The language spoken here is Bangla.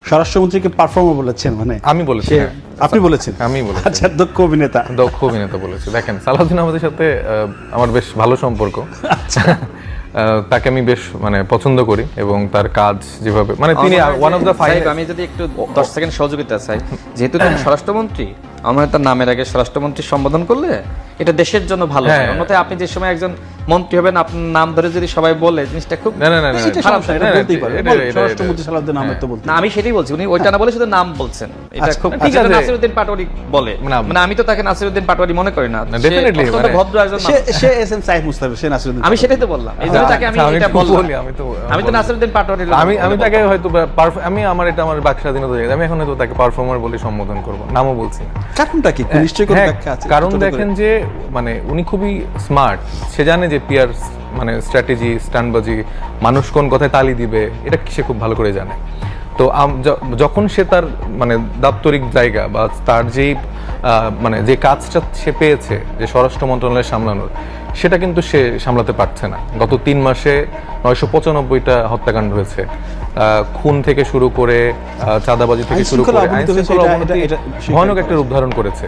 স্বরাষ্ট্রমন্ত্রীকে পারফর্মার বলেছেন, মানে আমি বলেছি, হ্যাঁ। আপনি বলেছেন? আমি বলেছি। আচ্ছা, দক্ষ অভিনেতা। দক্ষ অভিনেতা বলেছে। দেখেন, সালাউদ্দিন আহমেদের সাথে আমার বেশ ভালো সম্পর্ক। তাকে আমি বেশ মানে পছন্দ করি এবং তার কাজ যেভাবে, মানে তিনি ওয়ান অফ দ্য ফাইভ। আমি যদি একটু 10 সেকেন্ড সহযোগিতা চাই, যেহেতু তিনি স্বরাষ্ট্রমন্ত্রী, আমার তার নামের আগে স্বরাষ্ট্রমন্ত্রী সম্বোধন করলে এটা দেশের জন্য ভালো হয়। অন্যথায় আপনি যে সময় একজন মন্ত্রী হবেন, আপনার নাম ধরে যদি সবাই বলে, জিনিসটা খুব না না না, এটা খারাপ। সমস্যা, এটা বলতেই পারে। স্বরাষ্ট্রমন্ত্রী সালাউদ্দিন আহমেদ তো বলতে না, আমি সেটাই বলছি, উনি ওইটা না বলে শুধু নাম বলছেন। এটা খুব ঠিক আছে। নাসিরউদ্দিন পাটোয়ারি বলে, মানে আমি তো তাকে নাসিরউদ্দিন পাটোয়ারি মনে করি না। ডেফিনেটলি অত্যন্ত ভদ্র একজন মানুষ। সে এসএম সাইফ মুস্তাফিজ, সে নাসিরউদ্দিন। আমি সেটাই তো বললাম, এই জন্য তাকে আমি এটা বললাম। আমি তো নাসিরউদ্দিন পাটোয়ারি আমি তাকে হয়তো আমি আমার এটা আমার বাক স্বাধীনতা, আমি এখন হয়তো তাকে পারফর্মার বলে সম্বোধন করব, নামও বলছি না। কারণটা কি? নিশ্চয়ই কোনো ব্যাখ্যা আছে। কারণ দেখেন যে মানে উনি খুবই স্মার্ট, সে জানে যে পিয়ার মানে স্ট্র্যাটেজি, স্ট্যান্ডবাজি, মানুষ কোন কথায় তালি দিবে, এটা সে খুব ভালো করে জানে। তো যখন সে তার মানে দাপ্তরিক জায়গা বা তার যেই মানে যে কাজটা সে পেয়েছে, যে স্বরাষ্ট্র মন্ত্রণালয় সামলানোর, সেটা কিন্তু সে সামলাতে পারছে না। গত 3 মাসে 995টা হত্যাকাণ্ড হয়েছে, খুন থেকে শুরু করে চাঁদাবাজি থেকে শুরু করে আইনশৃঙ্খলা অবনতি ভয়ানক একটা রূপ ধারণ করেছে।